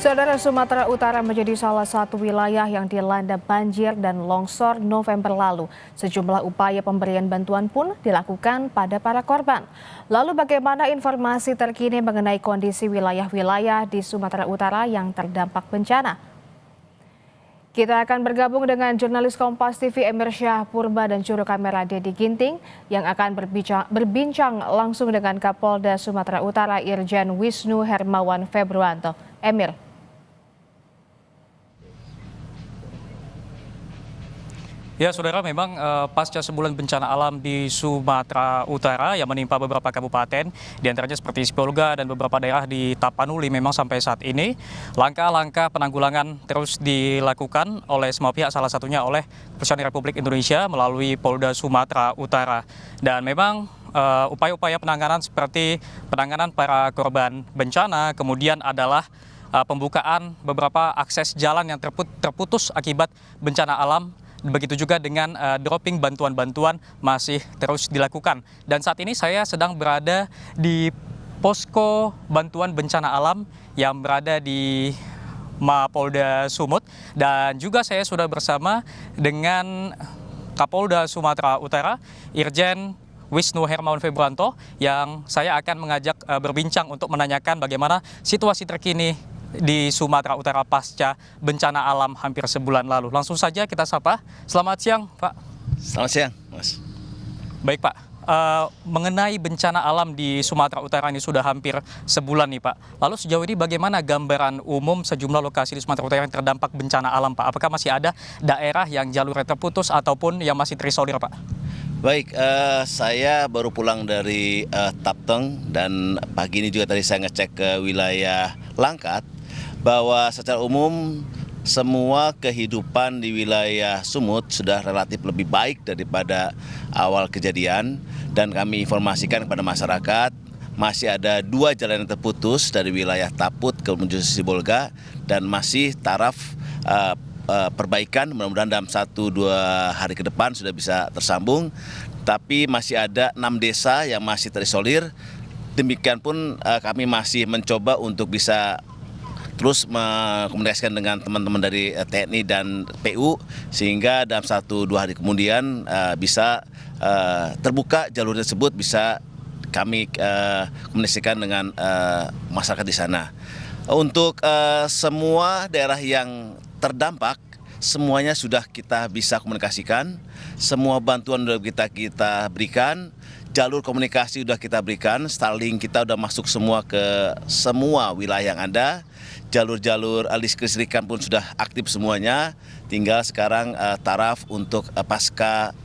Saudara, Sumatera Utara menjadi salah satu wilayah yang dilanda banjir dan longsor November lalu. Sejumlah upaya pemberian bantuan pun dilakukan pada para korban. Lalu bagaimana informasi terkini mengenai kondisi wilayah-wilayah di Sumatera Utara yang terdampak bencana? Kita akan bergabung dengan jurnalis Kompas TV Emir Syah Purba dan juru kamera Dedi Ginting yang akan berbincang langsung dengan Kapolda Sumatera Utara Irjen Wisnu Hermawan Februanto. Emir. Ya, saudara, memang pasca sebulan bencana alam di Sumatera Utara yang menimpa beberapa kabupaten, diantaranya seperti Sibolga dan beberapa daerah di Tapanuli, memang sampai saat ini langkah-langkah penanggulangan terus dilakukan oleh semua pihak, salah satunya oleh Kepolisian Republik Indonesia melalui Polda Sumatera Utara. Dan memang upaya-upaya penanganan seperti penanganan para korban bencana, kemudian adalah pembukaan beberapa akses jalan yang terputus akibat bencana alam. Begitu juga dengan dropping bantuan-bantuan masih terus dilakukan. Dan saat ini saya sedang berada di posko bantuan bencana alam yang berada di Mapolda Sumut. Dan juga saya sudah bersama dengan Kapolda Sumatera Utara, Irjen Wisnu Hermawan Februanto, yang saya akan mengajak berbincang untuk menanyakan bagaimana situasi terkini di Sumatera Utara pasca bencana alam hampir sebulan lalu. Langsung saja kita sapa. Selamat siang, Pak. Selamat siang, Mas. Baik, Pak. Mengenai bencana alam di Sumatera Utara ini sudah hampir sebulan nih, Pak. Lalu sejauh ini bagaimana gambaran umum sejumlah lokasi di Sumatera Utara yang terdampak bencana alam, Pak? Apakah masih ada daerah yang jalurnya terputus ataupun yang masih terisolir, Pak? Baik, saya baru pulang dari Tapteng dan pagi ini juga tadi saya ngecek ke wilayah Langkat bahwa secara umum semua kehidupan di wilayah Sumut sudah relatif lebih baik daripada awal kejadian, dan kami informasikan kepada masyarakat masih ada 2 jalan yang terputus dari wilayah Taput ke menuju Sibolga dan masih taraf perbaikan. Mudah-mudahan dalam 1-2 hari ke depan sudah bisa tersambung, tapi masih ada 6 desa yang masih terisolir. Demikian pun kami masih mencoba untuk bisa terus mengkomunikasikan dengan teman-teman dari TNI dan PU sehingga dalam 1-2 hari kemudian bisa terbuka jalur tersebut, bisa kami komunikasikan dengan masyarakat di sana. Untuk semua daerah yang terdampak, semuanya sudah kita bisa komunikasikan, semua bantuan sudah kita berikan, jalur komunikasi sudah kita berikan, Starlink kita sudah masuk semua ke semua wilayah yang ada, jalur-jalur listrikan pun sudah aktif semuanya, tinggal sekarang taraf untuk pasca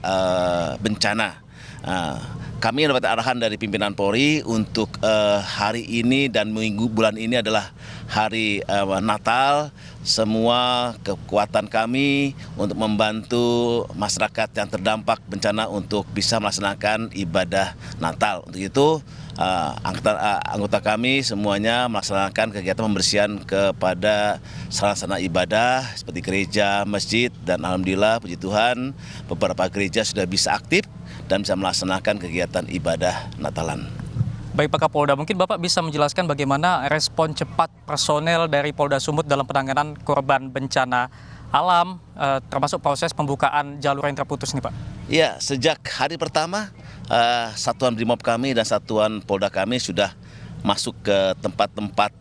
bencana. Kami mendapat arahan dari pimpinan Polri untuk hari ini dan bulan ini adalah hari Natal. Semua kekuatan kami untuk membantu masyarakat yang terdampak bencana untuk bisa melaksanakan ibadah Natal. Untuk itu anggota kami semuanya melaksanakan kegiatan pembersihan kepada sarana ibadah seperti gereja, masjid, dan alhamdulillah puji Tuhan beberapa gereja sudah bisa aktif dan bisa melaksanakan kegiatan ibadah Natalan. Baik, Pak Kapolda, mungkin Bapak bisa menjelaskan bagaimana respon cepat personel dari Polda Sumut dalam penanganan korban bencana alam, termasuk proses pembukaan jalur yang terputus ini, Pak? Ya, sejak hari pertama, satuan Brimob kami dan satuan Polda kami sudah masuk ke tempat-tempat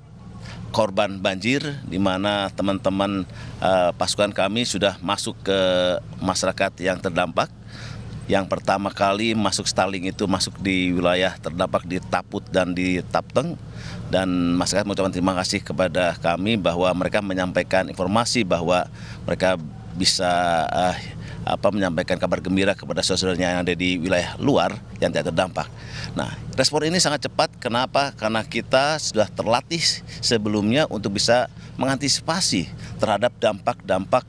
korban banjir, di mana teman-teman pasukan kami sudah masuk ke masyarakat yang terdampak. Yang pertama kali masuk Starlink itu masuk di wilayah terdampak di Taput dan di Tapteng, dan masyarakat mengucapkan terima kasih kepada kami bahwa mereka menyampaikan informasi bahwa mereka bisa menyampaikan kabar gembira kepada saudara-saudaranya yang ada di wilayah luar yang tidak terdampak. Nah, respon ini sangat cepat. Kenapa? Karena kita sudah terlatih sebelumnya untuk bisa mengantisipasi terhadap dampak-dampak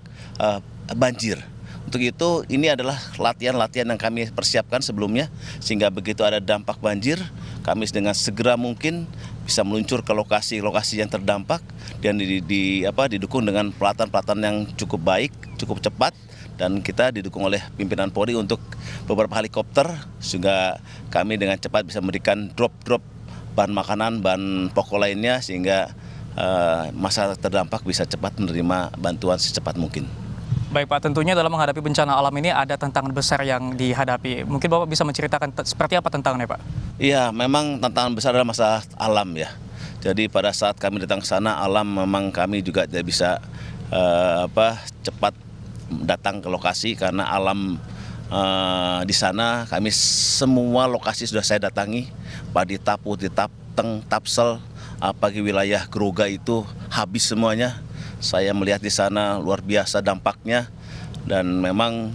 banjir. Untuk itu, ini adalah latihan-latihan yang kami persiapkan sebelumnya, sehingga begitu ada dampak banjir, kami dengan segera mungkin bisa meluncur ke lokasi-lokasi yang terdampak dan didukung dengan pelatihan-pelatihan yang cukup baik, cukup cepat, dan kita didukung oleh pimpinan Polri untuk beberapa helikopter, sehingga kami dengan cepat bisa memberikan drop-drop bahan makanan, bahan pokok lainnya, sehingga masyarakat terdampak bisa cepat menerima bantuan secepat mungkin. Baik Pak, tentunya dalam menghadapi bencana alam ini ada tantangan besar yang dihadapi. Mungkin Bapak bisa menceritakan seperti apa tantangannya Pak? Iya, memang tantangan besar adalah masalah alam ya. Jadi pada saat kami datang ke sana, alam memang kami juga tidak bisa cepat datang ke lokasi karena alam di sana kami semua lokasi sudah saya datangi, Padi Tapu, di Tapteng, Tapsel, apalagi wilayah Groga itu habis semuanya. Saya melihat di sana luar biasa dampaknya dan memang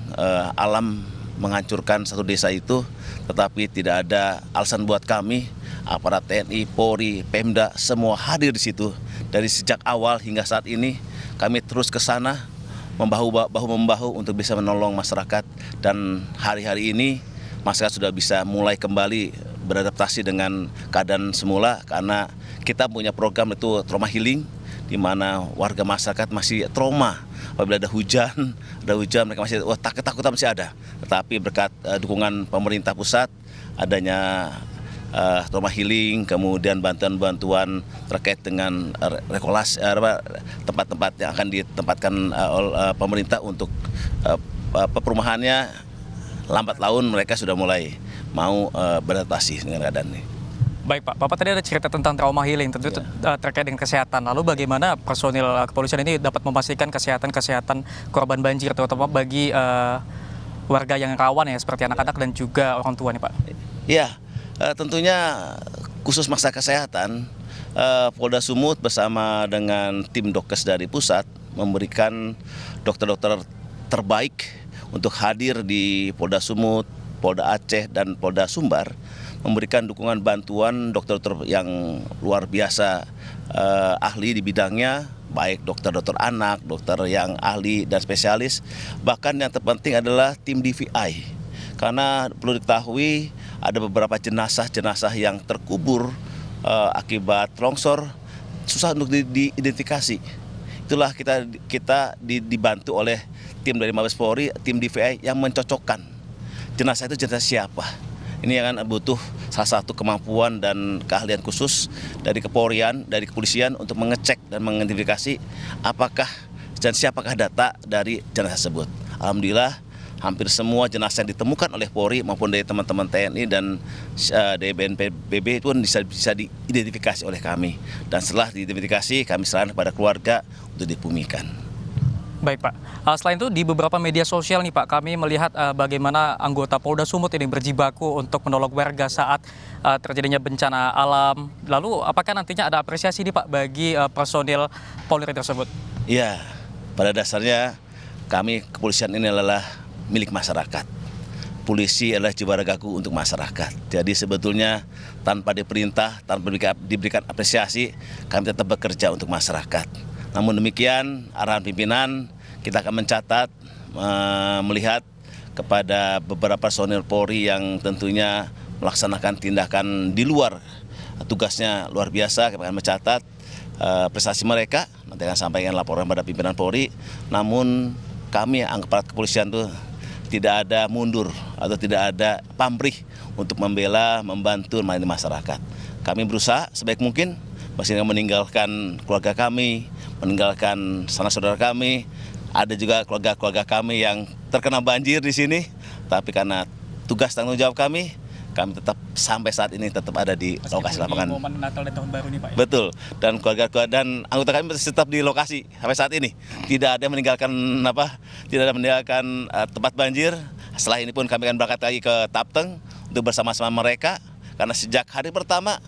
alam menghancurkan satu desa itu, tetapi tidak ada alasan buat kami, aparat TNI, Polri, Pemda, semua hadir di situ. Dari sejak awal hingga saat ini kami terus ke sana bahu-membahu untuk bisa menolong masyarakat, dan hari-hari ini masyarakat sudah bisa mulai kembali beradaptasi dengan keadaan semula karena kita punya program itu trauma healing, di mana warga masyarakat masih trauma apabila ada hujan mereka masih ketakutan masih ada. Tetapi berkat dukungan pemerintah pusat, adanya trauma healing, kemudian bantuan-bantuan terkait dengan regulasi tempat-tempat yang akan ditempatkan oleh pemerintah untuk perumahannya, lambat laun mereka sudah mulai mau beradaptasi dengan keadaan ini. Baik Pak, Bapak tadi ada cerita tentang trauma healing, tentu terkait dengan kesehatan. Lalu bagaimana personil kepolisian ini dapat memastikan kesehatan korban banjir, terutama bagi warga yang rawan ya, seperti anak-anak dan juga orang tua nih Pak? Iya. Tentunya khusus masalah kesehatan, Polda Sumut bersama dengan tim Dokes dari pusat memberikan dokter-dokter terbaik untuk hadir di Polda Sumut, Polda Aceh, dan Polda Sumbar, memberikan dukungan bantuan dokter-dokter yang luar biasa, ahli di bidangnya, baik dokter-dokter anak, dokter yang ahli dan spesialis, bahkan yang terpenting adalah tim DVI. Karena perlu diketahui ada beberapa jenazah yang terkubur akibat longsor, susah untuk diidentifikasi. Itulah kita dibantu oleh tim dari Mabes Polri, tim DVI yang mencocokkan jenazah itu jenazah siapa. Ini akan butuh salah satu kemampuan dan keahlian khusus dari kepolisian untuk mengecek dan mengidentifikasi apakah dan siapakah data dari jenazah tersebut. Alhamdulillah, hampir semua jenazah yang ditemukan oleh Polri maupun dari teman-teman TNI dan dari BNPB itu bisa diidentifikasi oleh kami. Dan setelah diidentifikasi, kami serahkan kepada keluarga untuk dibumikan. Baik Pak, selain itu di beberapa media sosial nih Pak, kami melihat bagaimana anggota Polda Sumut ini berjibaku untuk menolong warga saat terjadinya bencana alam. Lalu apakah nantinya ada apresiasi nih Pak bagi personil Polri tersebut? Iya, pada dasarnya kami kepolisian ini adalah milik masyarakat. Polisi adalah jiwa ragaku untuk masyarakat. Jadi sebetulnya tanpa diperintah, tanpa diberikan apresiasi, kami tetap bekerja untuk masyarakat. Namun demikian, arahan pimpinan kita akan mencatat, melihat kepada beberapa personil Polri yang tentunya melaksanakan tindakan di luar tugasnya luar biasa. Kami akan mencatat prestasi mereka, nanti akan sampaikan laporan pada pimpinan Polri. Namun kami aparat kepolisian itu tidak ada mundur atau tidak ada pamrih untuk membela, membantu, melayani masyarakat. Kami berusaha sebaik mungkin, masih meninggalkan keluarga kami, meninggalkan sanak saudara kami. Ada juga keluarga-keluarga kami yang terkena banjir di sini, tapi karena tugas tanggung jawab kami tetap sampai saat ini tetap ada di lokasi lapangan. Momen Natal dan Tahun Baru nih Pak ya? Betul, dan keluarga dan anggota kami masih tetap di lokasi sampai saat ini. Tidak ada yang meninggalkan tempat banjir. Setelah ini pun kami akan berangkat lagi ke Tapteng untuk bersama-sama mereka, karena sejak hari pertama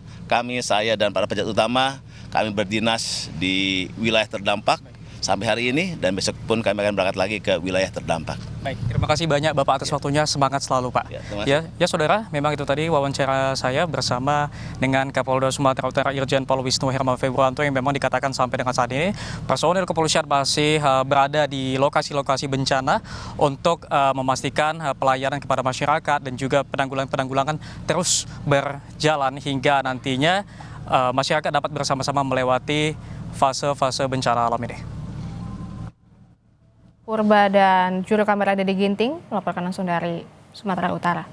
saya dan para pejabat utama kami berdinas di wilayah terdampak sampai hari ini, dan besok pun kami akan berangkat lagi ke wilayah terdampak. Baik, terima kasih banyak Bapak atas waktunya, semangat selalu Pak. Ya saudara, memang itu tadi wawancara saya bersama dengan Kapolda Sumatera Utara Irjen Pol Wisnu Hermawan Februanto, yang memang dikatakan sampai dengan saat ini personil kepolisian masih berada di lokasi-lokasi bencana untuk memastikan pelayanan kepada masyarakat dan juga penanggulangan terus berjalan hingga nantinya masyarakat dapat bersama-sama melewati fase-fase bencana alam ini. Purba dan juru kamera Dedi Ginting melaporkan langsung dari Sumatera Utara.